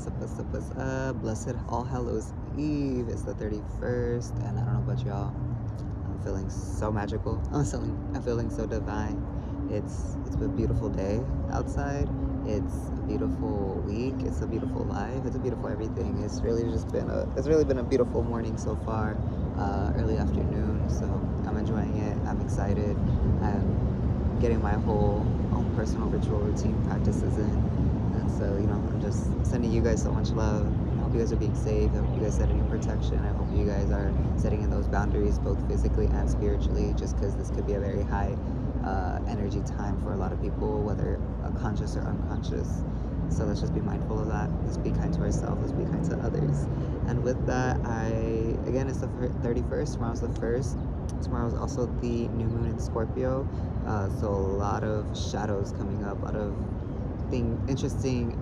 What's up? Blessed All Hallows Eve. It's the 31st, and I don't know about y'all. I'm feeling so magical. I'm feeling so divine. It's a beautiful day outside. It's a beautiful week. It's a beautiful life. It's a beautiful everything. It's really been a beautiful morning so far. Early afternoon. So I'm enjoying it. I'm excited. I'm getting my whole own personal ritual routine practices in. And so, I'm just sending you guys so much love. I hope you guys are being safe. I hope you guys setting in protection. I hope you guys are setting in those boundaries, both physically and spiritually, just because this could be a very high energy time for a lot of people, whether conscious or unconscious. So let's just be mindful of that. Let's be kind to ourselves. Let's be kind to others. And with that, again, it's the 31st. Tomorrow's the 1st. Tomorrow is also the new moon in Scorpio. So a lot of shadows coming up, a lot of interesting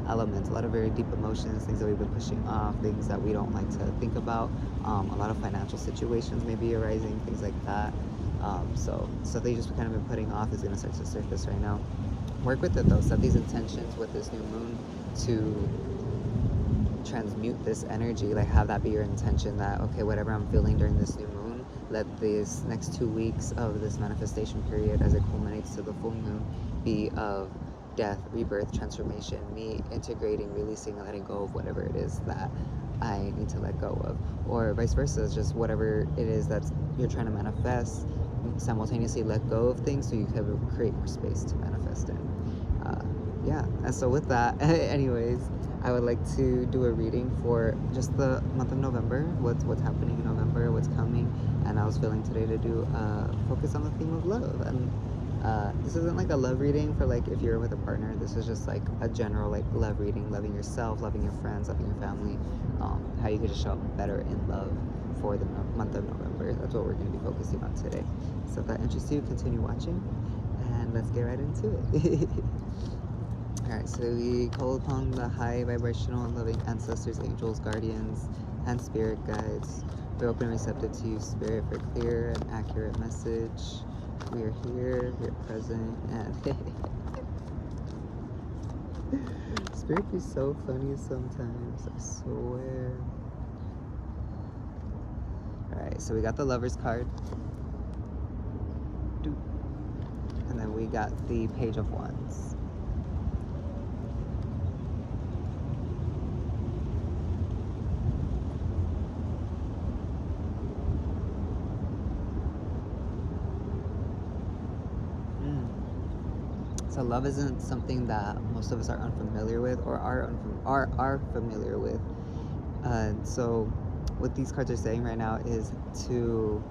elements, a lot of very deep emotions, things that we've been pushing off, things that we don't like to think about. A lot of financial situations may be arising, things like that. So stuff that you just kind of been putting off is going to start to surface right now. Work with it though. Set these intentions with this new moon to transmute this energy. Like, have that be your intention, that okay, whatever I'm feeling during this new moon, let these next 2 weeks of this manifestation period, as it culminates to the full moon, be of death, rebirth, transformation, me integrating, releasing, letting go of whatever it is that I need to let go of, or vice versa. It's just whatever it is that you're trying to manifest, simultaneously let go of things so you can create more space to manifest in. Yeah, and so with that, anyways, I would like to do a reading for just the month of November, what's happening in November, what's coming, and I was feeling today to do focus on the theme of love. And this isn't like a love reading for like if you're with a partner. This is just like a general like love reading, loving yourself, loving your friends, loving your family, how you can just show up better in love for the month of November. That's what we're going to be focusing on today. So if that interests you, continue watching, and let's get right into it. Alright, so we call upon the high vibrational and loving ancestors, angels, guardians, and spirit guides. We're open and receptive to you, Spirit, for clear and accurate message. We are here, we're present, and Spirit be so funny sometimes, I swear. Alright, so we got the Lover's card. And then we got the Page of Wands. So love isn't something that most of us are unfamiliar with, or are familiar with. And so what these cards are saying right now is to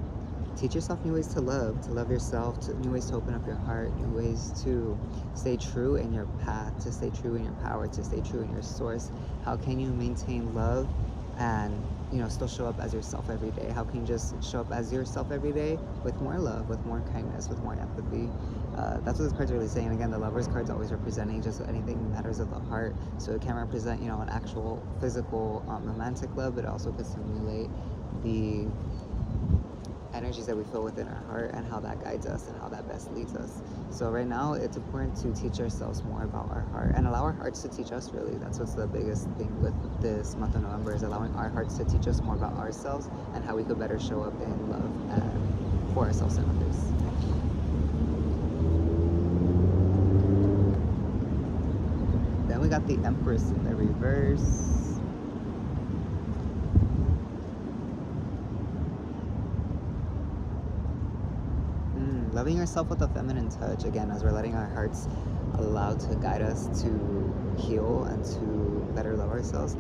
teach yourself new ways to love yourself, new ways to open up your heart, new ways to stay true in your path, to stay true in your power, to stay true in your source. How can you maintain love and still show up as yourself every day? How can you just show up as yourself every day with more love, with more kindness, with more empathy? That's what this card's really saying. Again, the Lover's card's always representing just anything matters of the heart. So it can represent, an actual physical romantic love, but it also could simulate the energies that we feel within our heart and how that guides us and how that best leads us. So right now it's important to teach ourselves more about our heart and allow our hearts to teach us. Really, that's what's the biggest thing with this month of November, is allowing our hearts to teach us more about ourselves and how we could better show up in love and for ourselves and others. Then we got the Empress in the reverse. Loving yourself with a feminine touch, again, as we're letting our hearts allow to guide us to heal and to better love ourselves.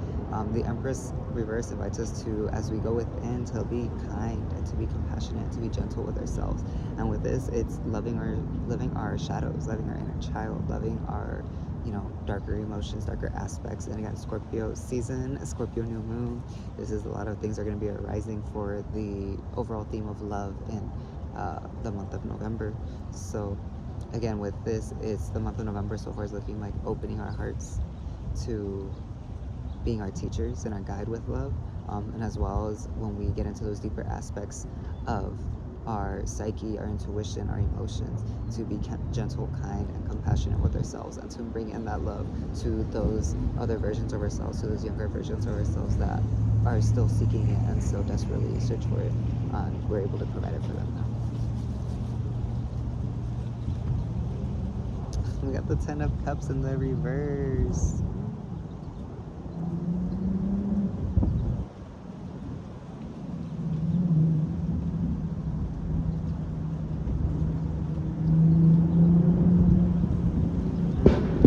The Empress reverse invites us to, as we go within, to be kind and to be compassionate, to be gentle with ourselves. And with this, it's living our shadows, loving our inner child, loving our darker emotions, darker aspects. And again, Scorpio season, Scorpio new moon. This is a lot of things are going to be arising for the overall theme of love in the month of November. So again, with this, it's the month of November so far is looking like opening our hearts to being our teachers and our guide with love, and as well as when we get into those deeper aspects of our psyche, our intuition, our emotions, to be gentle, kind, and compassionate with ourselves, and to bring in that love to those other versions of ourselves, to those younger versions of ourselves that are still seeking it and so desperately search for it. And we're able to provide it for them now. We got the 10 of Cups in the reverse.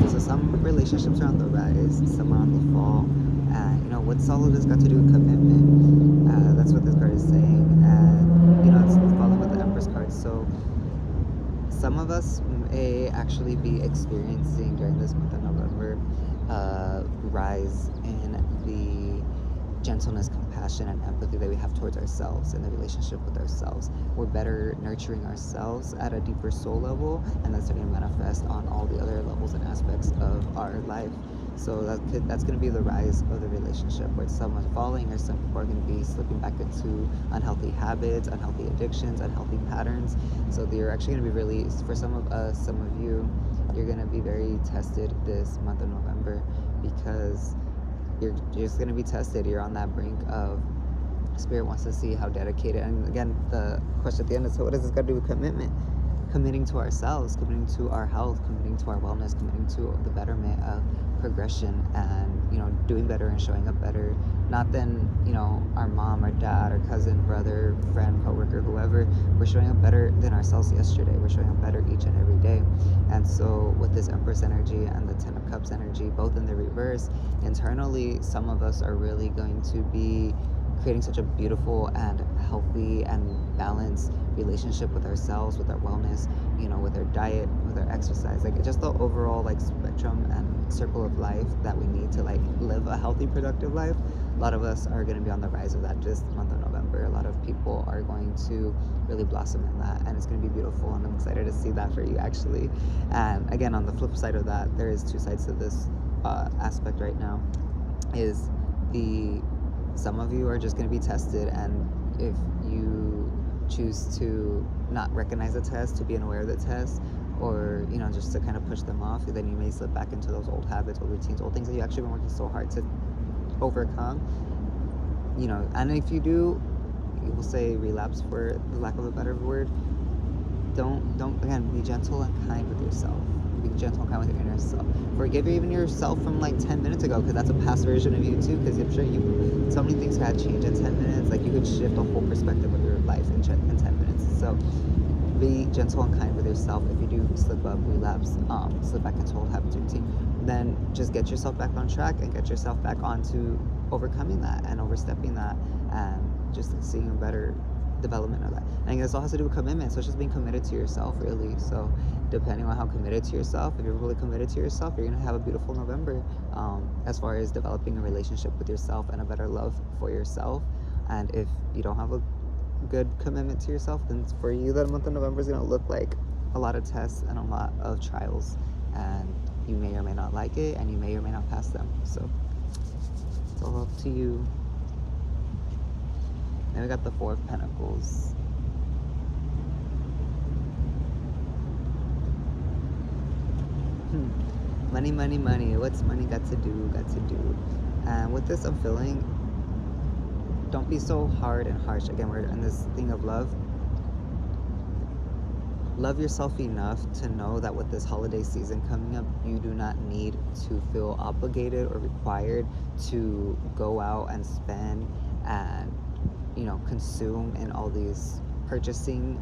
So some relationships are on the rise, some are on the fall. And you know, what's all of this got to do with commitment? That's what this card is saying. And you know, it's following with the Empress card. So some of us may actually be experiencing during this month of November rise in the gentleness, compassion, and empathy that we have towards ourselves in the relationship with ourselves. We're better nurturing ourselves at a deeper soul level, and that's starting to manifest on all the other levels and aspects of our life. So that's going to be the rise of the relationship, where someone's falling, or some people are going to be slipping back into unhealthy habits, unhealthy addictions, unhealthy patterns. So you're actually going to be really, for some of us, some of you, you're going to be very tested this month of November, because you're just going to be tested. You're on that brink of, Spirit wants to see how dedicated. And again, the question at the end is, so what does this got to do with commitment? Committing to ourselves, committing to our health, committing to our wellness, committing to the betterment of progression, and you know, doing better and showing up better, not than, you know, our mom or dad or cousin, brother, friend, coworker, whoever. We're showing up better than ourselves yesterday. We're showing up better each and every day. And so with this Empress energy and the 10 of Cups energy, both in the reverse, internally some of us are really going to be creating such a beautiful and healthy and balanced relationship with ourselves, with our wellness, you know, with our diet, with our exercise, like just the overall like spectrum and circle of life that we need to like live a healthy, productive life. A lot of us are going to be on the rise of that this month of November. A lot of people are going to really blossom in that, and it's going to be beautiful, and I'm excited to see that for you actually. And again, on the flip side of that, there is two sides to this aspect right now. Is the some of you are just going to be tested, and if you choose to not recognize the test, to be unaware of the test, or you know, just to kind of push them off, then you may slip back into those old habits, old routines, old things that you actually been working so hard to overcome, you know. And if you do, you will say relapse, for the lack of a better word. Don't again, be gentle and kind with yourself. Be gentle and kind with your inner self. Forgive even yourself from like 10 minutes ago, because that's a past version of you too, because I'm sure so many things had changed in 10 minutes. Like you could shift a whole perspective of your life in 10 minutes. So be gentle and kind with yourself. If you do slip up, relapse, slip back into old habits, routine, then just get yourself back on track and get yourself back onto overcoming that and overstepping that, and just seeing a better development of that. And this all has to do with commitment. So it's just being committed to yourself, really. So depending on how committed to yourself, if you're really committed to yourself, you're gonna have a beautiful November, as far as developing a relationship with yourself and a better love for yourself. And if you don't have a good commitment to yourself, then for you, that month of November is gonna look like a lot of tests and a lot of trials, and you may or may not like it, and you may or may not pass them. So it's all up to you. Then we got the 4 of Pentacles. Money, money, money. What's money got to do? And with this, I'm feeling, don't be so hard and harsh. Again, we're in this thing of love. Love yourself enough to know that with this holiday season coming up, you do not need to feel obligated or required to go out and spend and, you know, consume in all these purchasing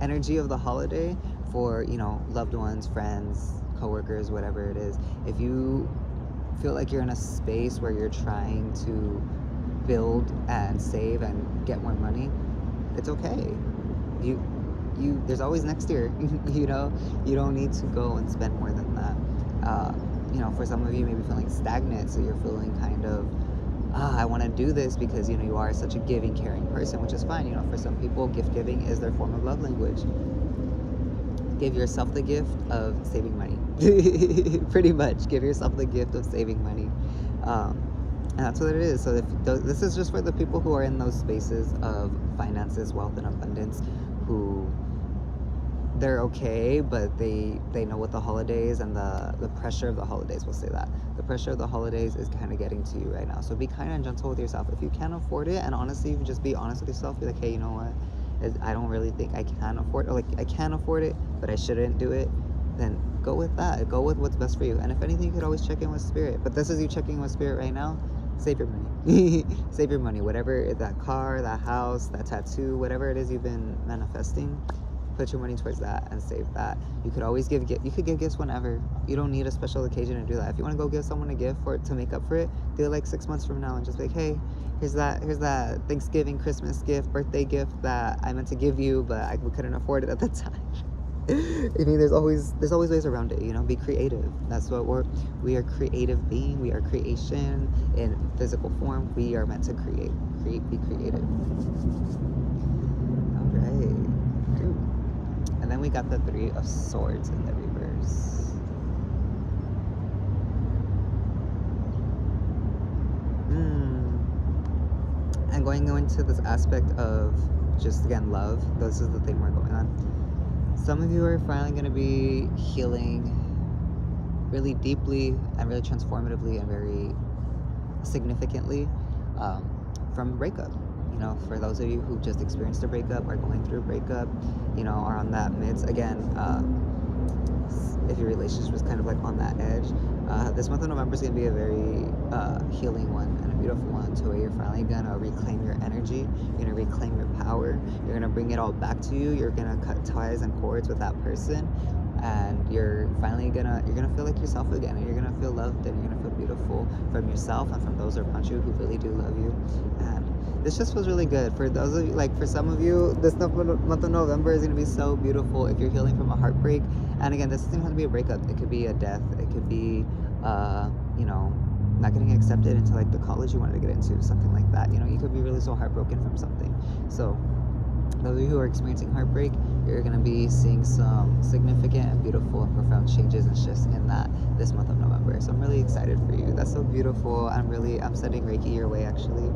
energy of the holiday for, you know, loved ones, friends, coworkers, whatever it is. If you feel like you're in a space where you're trying to build and save and get more money, it's okay. There's always next year. You know, you don't need to go and spend more than that. You know, for some of you, maybe feeling stagnant, so you're feeling kind of, I want to do this because, you know, you are such a giving, caring person, which is fine. You know, for some people, gift giving is their form of love language. Give yourself the gift of saving money. Pretty much, give yourself the gift of saving money. And that's what it is. So if this is just for the people who are in those spaces of finances, wealth, and abundance, who they're okay, but they know what the holidays and the pressure of the holidays, we'll say that the pressure of the holidays is kind of getting to you right now. So be kind and gentle with yourself. If you can't afford it, and honestly, you can just be honest with yourself, be like, hey, you know what, I don't really think I can afford, or like, I can afford it, but I shouldn't do it. Then go with that. Go with what's best for you. And if anything, you could always check in with spirit. But this is you checking with spirit right now. Save your money. Save your money. Whatever, that car, that house, that tattoo, whatever it is you've been manifesting, put your money towards that and save that. You could always give gifts whenever. You don't need a special occasion to do that. If you want to go give someone a gift to make up for it, do it like 6 months from now and just be like, hey, here's that Thanksgiving, Christmas gift, birthday gift that I meant to give you, but we couldn't afford it at the time. I mean, there's always ways around it, you know. Be creative. That's what we are creative being. We are creation in physical form. We are meant to create, be creative. All right. And then we got the 3 of Swords in the reverse. And going into this aspect of just, again, love. This is the thing we're going on. Some of you are finally going to be healing really deeply and really transformatively and very significantly from a breakup. You know, for those of you who just experienced a breakup, are going through a breakup, you know, are on that midst, again, if your relationship was kind of like on that edge, this month of November is going to be a very healing one and a beautiful one, to where you're finally going to reclaim your energy, you're going to reclaim your power, you're going to bring it all back to you, you're going to cut ties and cords with that person, and you're finally gonna feel like yourself again, and you're gonna feel loved, and you're gonna feel beautiful from yourself and from those around you who really do love you. And this just feels really good for those of you, like for some of you, this month of November is gonna be so beautiful if you're healing from a heartbreak. And again, this doesn't have to be a breakup. It could be a death. It could be you know, not getting accepted into like the college you wanted to get into, something like that. You know, you could be really so heartbroken from something. So those of you who are experiencing heartbreak, you're going to be seeing some significant and beautiful and profound changes and shifts in that this month of November. So I'm really excited for you. That's so beautiful. I'm sending Reiki your way, actually.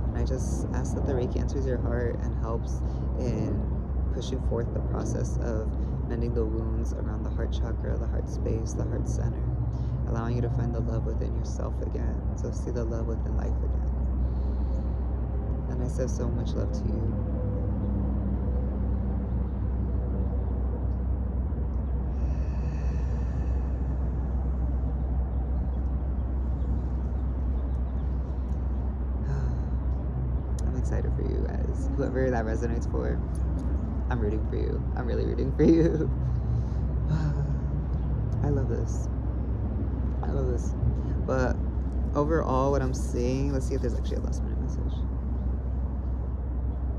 And I just ask that the Reiki enters your heart and helps in pushing forth the process of mending the wounds around the heart chakra, the heart space, the heart center, allowing you to find the love within yourself again, so see the love within life again. And I send so much love to you. I'm excited for you guys. Whoever that resonates for, I'm rooting for you. I'm really rooting for you. I love this. But overall, what I'm seeing, let's see if there's actually a last minute message.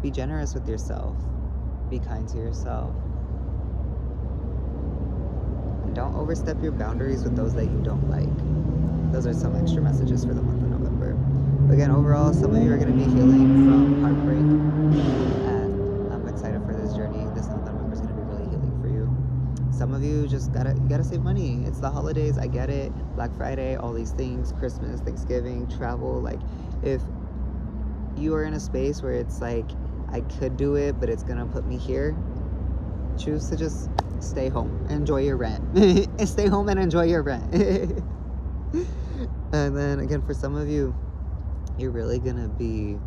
Be generous with yourself. Be kind to yourself. And don't overstep your boundaries with those that you don't like. Those are some extra messages for the month of November. But again, overall, some of you are going to be healing from heartbreak. And I'm excited for this journey. This month of November is going to be really healing for you. Some of you just gotta save money. It's the holidays, I get it. Black Friday, all these things, Christmas, Thanksgiving, travel. Like, if you are in a space where it's like, I could do it, but it's gonna put me here, choose to just stay home, enjoy your rent. Stay home and enjoy your rent. And then again, for some of you, you're really gonna be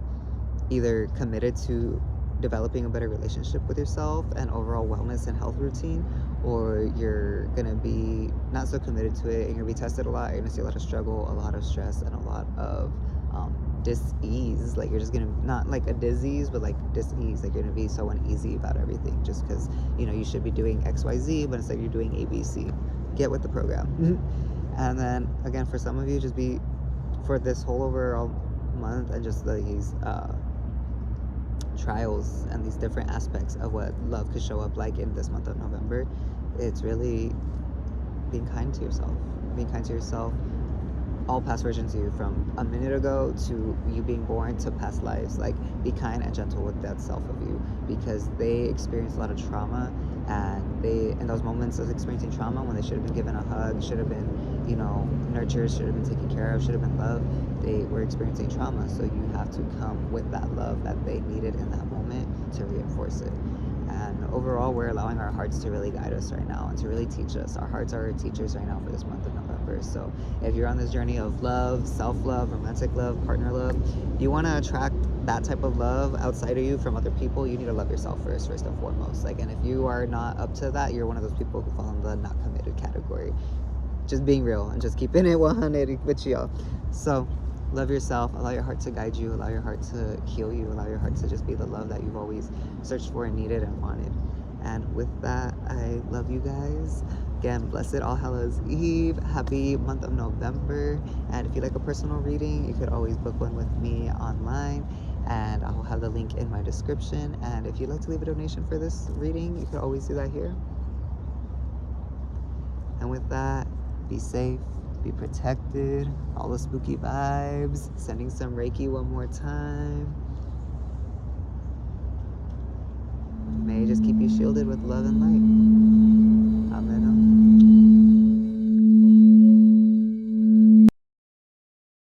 either committed to developing a better relationship with yourself and overall wellness and health routine, or you're gonna be not so committed to it and you're gonna be tested a lot. You're gonna see a lot of struggle, a lot of stress, and a lot of dis-ease. Like, you're just gonna, not like a disease, but like dis-ease. Like, you're gonna be so uneasy about everything just because, you know, you should be doing XYZ, but instead you're doing ABC. Get with the program. And then again, for some of you, just be, for this whole overall month and just these trials and these different aspects of what love could show up like in this month of November, it's really being kind to yourself. Being kind to yourself, all past versions of you, from a minute ago to you being born to past lives. Like, be kind and gentle with that self of you, because they experience a lot of trauma, and they, in those moments of experiencing trauma, when they should have been given a hug, should have been, you know, nurtured, should have been taken care of, should have been loved, they were experiencing trauma. So you have to come with that love that they needed in that moment to reinforce it. And overall, we're allowing our hearts to really guide us right now and to really teach us. Our hearts are our teachers right now for this month of November. So if you're on this journey of love, self-love, romantic love, partner love, you want to attract that type of love outside of you from other people, you need to love yourself first and foremost. Like, and if you are not up to that, you're one of those people who fall in the not committed category. Just being real and just keeping it 100 with y'all. So love yourself, allow your heart to guide you, allow your heart to heal you, allow your heart to just be the love that you've always searched for and needed and wanted. And with that, I love you guys. Again, blessed All Hallows Eve. Happy month of November. And if you like a personal reading, you could always book one with me online, and I'll have the link in my description. And if you'd like to leave a donation for this reading, you could always do that here. And with that, be safe, be protected, all the spooky vibes. Sending some Reiki one more time. May just keep you shielded with love and light. Amen.